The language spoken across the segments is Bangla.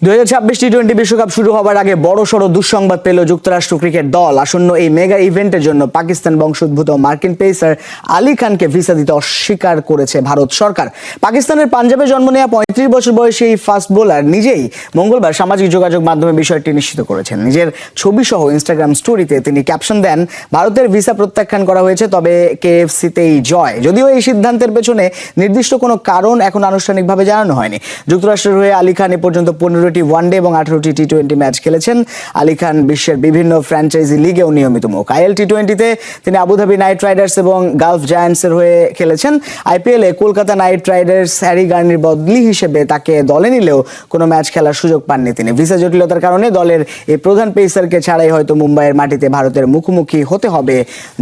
2026 টি-20 বিশ্বকাপ শুরু হবার আগে বড়সড় দুঃসংবাদ পেল যুক্তরাষ্ট্র ক্রিকেট দল। আসন্ন এই মেগা ইভেন্টের জন্য পাকিস্তান বংশোদ্ভূত মার্কিন পেসার আলী খানকে ভিসা দিতে অস্বীকার করেছে ভারত সরকার। পাকিস্তানের পাঞ্জাবে জন্ম নেওয়া 35 বছর বয়সী এই ফাস্ট বোলার নিজেই মঙ্গলবার সামাজিক যোগাযোগ মাধ্যমে বিষয়টি নিশ্চিত করেছেন। নিজের ছবি সহ ইনস্টাগ্রাম স্টোরিতে তিনি ক্যাপশন দেন, ভারতের ভিসা প্রত্যাখ্যান করা হয়েছে, তবে কেএফসিতেই জয়। যদিও এই সিদ্ধান্তের পেছনে নির্দিষ্ট কোনো কারণ এখন আনুষ্ঠানিকভাবে জানানো হয়নি। যুক্তরাষ্ট্রের হয়ে আলী খান এ পর্যন্ত 15টি ওয়ানডে এবং 18টি টি-20 ম্যাচ খেলেছেন। আলী খান বিশ্বের বিভিন্ন ফ্র্যাঞ্চাইজি লিগেও নিয়মিত মুখ। আইএল টি-20তে তিনি আবুধাবি নাইট রাইডার্স এবং গালফ জায়ান্টসের হয়ে খেলেছেন। আইপিএলে কলকাতা নাইট রাইডার্স হ্যারি গার্নির বদলি হিসেবে তাকে দলে নিলেও কোনো ম্যাচ খেলার সুযোগ পাননি তিনি। ভিসা জটিলতার কারণে দলের এই প্রধান পেসারকে ছাড়াই হয়তো মুম্বাইয়ের মাটিতে ভারতের মুখোমুখি হতে হবে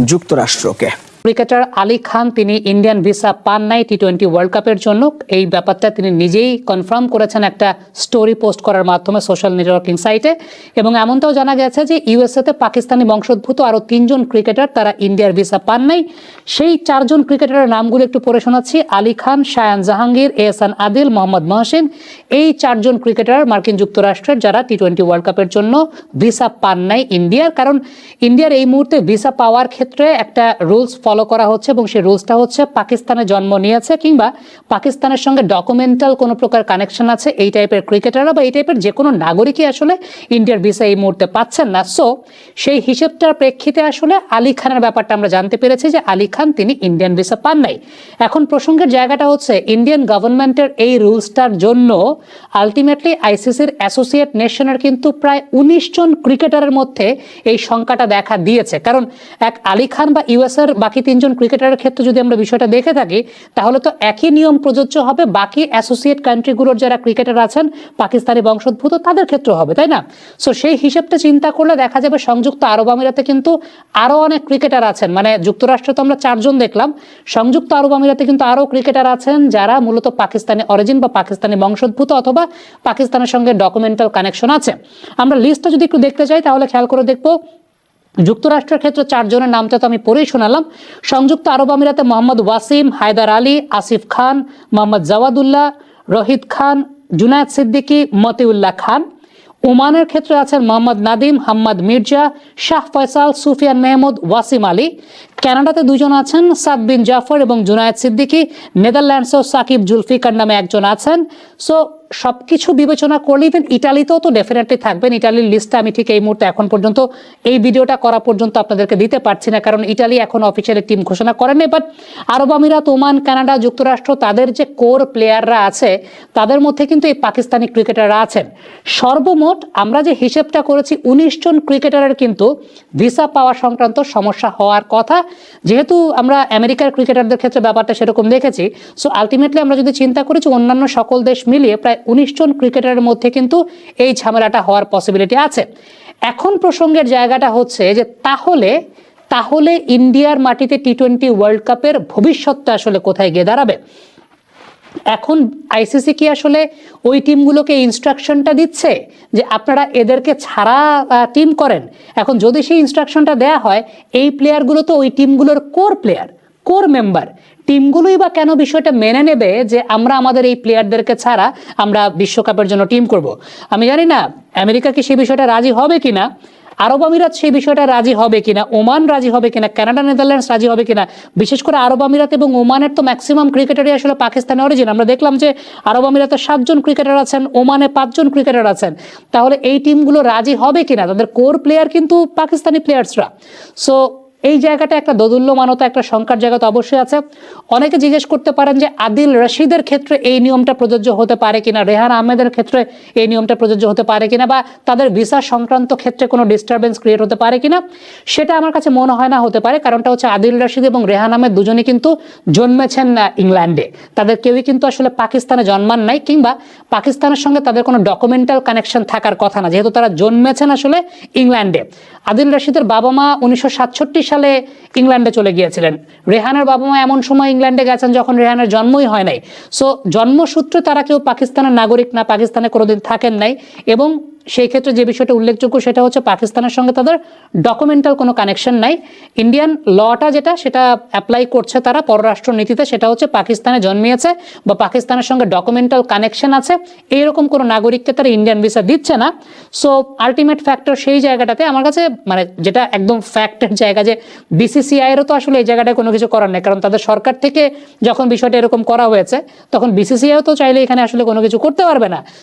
যুক্তরাষ্ট্রকে। ক্রিকেটার আলী খান তিনি ইন্ডিয়ান ভিসা পান নাই টি-20 ওয়ার্ল্ড কাপের জন্য। এই ব্যাপারটা তিনি নিজেই কনফার্ম করেছেন একটা স্টোরি পোস্ট করার মাধ্যমে সোশ্যাল নেটওয়ার্কিং সাইটে। এবং এমনটাও জানা গেছে যে ইউএসএতে পাকিস্তানি বংশোদ্ভূত আরও 3 জন ক্রিকেটার তারা ইন্ডিয়ার ভিসা পান নাই। সেই 4 জন ক্রিকেটারের নামগুলো একটু পড়ে শোনাচ্ছি। আলী খান, শায়ান জাহাঙ্গীর, এহসান আদিল, মোহাম্মদ মহসিন। এই 4 জন ক্রিকেটার মার্কিন যুক্তরাষ্ট্রের যারা টি-20 ওয়ার্ল্ড কাপের জন্য ভিসা পান নাই ইন্ডিয়ার। কারণ ইন্ডিয়ার এই মুহূর্তে ভিসা পাওয়ার ক্ষেত্রে একটা রুলস ফলো করা হচ্ছে এবং সেই রুলসটা হচ্ছে পাকিস্তানে জন্ম নিয়েছে কিংবা পাকিস্তানের সঙ্গে ডকুমেন্টাল কোনো প্রকার কানেকশন আছে এই টাইপের ক্রিকেটাররা বা এই টাইপের যে কোনো নাগরিকই আসলে ইন্ডিয়ার ভিসা এই মুহূর্তে পাচ্ছেন না। সো সেই হিসেবটার প্রেক্ষিতে আসলে আলী খানের ব্যাপারটা আমরা জানতে পেরেছি যে আলী খান তিনি ইন্ডিয়ান ভিসা পান নাই। এখন প্রসঙ্গের জায়গাটা হচ্ছে ইন্ডিয়ান গভর্নমেন্টের এই রুলসটার জন্য আলটিমেটলি আইসিসির অ্যাসোসিয়েট নেশনের কিন্তু প্রায় 19 জন ক্রিকেটারের মধ্যে এই সংখ্যাটা দেখা দিয়েছে। কারণ এক আলী খান বা ইউএসএর বাকি 3 জন ক্রিকেটারের ক্ষেত্রে যদি আমরা বিষয়টা দেখে থাকি তাহলে তো একই নিয়ম প্রযোজ্য হবে বাকি অ্যাসোসিয়েট কান্ট্রিগুলোর যারা ক্রিকেটার আছেন পাকিস্তানি বংশোদ্ভূত তাদের ক্ষেত্রে হবে, তাই না? সো সেই হিসেবটা চিন্তা করলে দেখা যাবে সংযুক্ত আরব আমিরাতে কিন্তু আরো অনেক ক্রিকেটার আছেন। মানে যুক্তরাষ্ট্রে তো আমরা 4 জন দেখলাম, সংযুক্ত আরব আমিরাতে কিন্তু আরো ক্রিকেটার আছেন যারা মূলত পাকিস্তানি অরিজিন বা পাকিস্তানি বংশোদ্ভূত অথবা পাকিস্তানের সঙ্গে ডকুমেন্টাল কানেকশন আছে। আমরা লিস্টটা যদি একটু দেখতে চাই তাহলে খেয়াল করে দেখবো যুক্তরাষ্ট্রের ক্ষেত্রে 4 জনের নামটা তো আমি পড়েই শোনালাম। সংযুক্ত আরব আমিরাতে মোহাম্মদ ওয়াসিম, হায়দার আলী, আসিফ খান, মোহাম্মদ জাওয়াদুল্লাহ, রহিদ খান, জুনায়েদ সিদ্দিকী, মতিউল্লাহ খান। ওমানের ক্ষেত্রে আছেন মোহাম্মদ নাদিম, হাম্মাদ মির্জা, শাহ ফয়সাল, সুফিয়ান মেহমুদ, ওয়াসিম আলী। কানাডাতে 2 জন আছেন, সাদ বিন জাফর এবং জুনায়েদ সিদ্দিকী। নেদারল্যান্ডসেও সাকিব জুলফিকার নামে একজন আছেন। সো সবকিছু বিবেচনা করলে ইভেন ইটালিতেও তো ডেফিনেটলি থাকবেন। ইটালির লিস্টটা আমি ঠিক এই মুহূর্তে এখন পর্যন্ত এই ভিডিওটা করা পর্যন্ত আপনাদেরকে দিতে পারছি না, কারণ ইটালি এখন অফিসিয়ালি টিম ঘোষণা করেনি। বাট আরব আমিরাত, ওমান, কানাডা, যুক্তরাষ্ট্র তাদের যে কোর প্লেয়াররা আছে তাদের মধ্যে কিন্তু এই পাকিস্তানি ক্রিকেটাররা আছেন। সর্বমোট আমরা যে হিসেবটা করেছি 19 জন ক্রিকেটারের কিন্তু ভিসা পাওয়া সংক্রান্ত সমস্যা হওয়ার কথা। যেহেতু আমরা আমেরিকার ক্রিকেটারদের ক্ষেত্রে ব্যাপারটা সেরকম দেখেছি, সো আলটিমেটলি আমরা যদি চিন্তা করেছি অন্যান্য সকল দেশ মিলিয়ে প্রায় 19 জন ক্রিকেটারের মধ্যে কিন্তু এই ঝামেলাটা হওয়ার পসিবিলিটি আছে। এখন প্রসঙ্গের জায়গাটা হচ্ছে যে তাহলে ইন্ডিয়ার মাটিতে টি-20 ওয়ার্ল্ড কাপের ভবিষ্যৎটা আসলে কোথায় গিয়ে দাঁড়াবে? এখন আইসিসি কি আসলে ওই টিমগুলোকে ইনস্ট্রাকশনটা দিচ্ছে যে আপনারা এদেরকে ছাড়া টিম করেন? এখন যদি সেই ইনস্ট্রাকশনটা দেয়া হয়, এই প্লেয়ারগুলো তো ওই টিমগুলোর কোর মেম্বার, টিমগুলোই বা কেন বিষয়টা মেনে নেবে যে আমরা আমাদের এই প্লেয়ারদেরকে ছাড়া আমরা বিশ্বকাপের জন্য টিম করব? আমি জানি না আমেরিকা কি সেই বিষয়টা রাজি হবে কিনা, আরব আমিরাত সেই বিষয়টা রাজি হবে কিনা, ওমান রাজি হবে কিনা, কানাডা, নেদারল্যান্ডস রাজি হবে কিনা। বিশেষ করে আরব আমিরাত এবং ওমানের তো ম্যাক্সিমাম ক্রিকেটারই আসলে পাকিস্তানি অরিজিন। আমরা দেখলাম যে আরব আমিরাতে 7 জন ক্রিকেটার আছেন, ওমানে 5 জন ক্রিকেটার আছেন। তাহলে এই টিমগুলো রাজি হবে কিনা? তাদের কোর প্লেয়ার কিন্তু পাকিস্তানি প্লেয়ার্সরা। সো এই জায়গাটা একটা দোদুল্যমানতা, একটা শঙ্কার জায়গা তো অবশ্যই আছে। অনেকে জিজ্ঞেস করতে পারেন যে আদিল রশিদের ক্ষেত্রে এই নিয়মটা প্রযোজ্য হতে পারে কিনা, রেহান আহমেদের ক্ষেত্রে এই নিয়মটা প্রযোজ্য হতে পারে কিনা, বা তাদের ভিসা সংক্রান্ত ক্ষেত্রে কোনো ডিস্টারবেন্স ক্রিয়েট হতে পারে কিনা। সেটা আমার কাছে মনে হয় না হতে পারে। কারণটা হচ্ছে আদিল রশিদ এবং রেহান আহমেদ দুজনেই কিন্তু জন্মেছেন ইংল্যান্ডে। তাদের কেউই কিন্তু আসলে পাকিস্তানে জন্মান নাই কিংবা পাকিস্তানের সঙ্গে তাদের কোনো ডকুমেন্টাল কানেকশন থাকার কথা না, যেহেতু তারা জন্মেছেন আসলে ইংল্যান্ডে। আদিল রশিদের বাবা মা 1967 সালে ইংল্যান্ডে চলে গিয়েছিলেন। রেহানের বাবা মা এমন সময় ইংল্যান্ডে গেছেন যখন রেহানের জন্মই হয় নাই। সো জন্মসূত্রে তারা কেউ পাকিস্তানের নাগরিক না, পাকিস্তানে কোনোদিন থাকেন নাই এবং সেই ক্ষেত্রে যে বিষয়টা উল্লেখযোগ্য সেটা হচ্ছে পাকিস্তানের সঙ্গে তাদের ডকুমেন্টাল কোনো কানেকশন নাই। ইন্ডিয়ান লটা যেটা সেটা অ্যাপ্লাই করছে তারা পররাষ্ট্র নীতিতে, সেটা হচ্ছে পাকিস্তানে জন্মিয়েছে বা পাকিস্তানের সঙ্গে ডকুমেন্টাল কানেকশন আছে এইরকম কোনো নাগরিককে তারা ইন্ডিয়ান ভিসা দিচ্ছে না। সো আলটিমেট ফ্যাক্টর সেই জায়গাটাতে আমার কাছে মানে যেটা একদম ফ্যাক্টের জায়গা যে বিসিসিআই এরও তো আসলে এই জায়গাটায় কোনো কিছু করার নেই, কারণ তাদের সরকার থেকে যখন বিষয়টা এরকম করা হয়েছে তখন বিসিসিআইও তো চাইলে এখানে আসলে কোনো কিছু করতে পারবে না।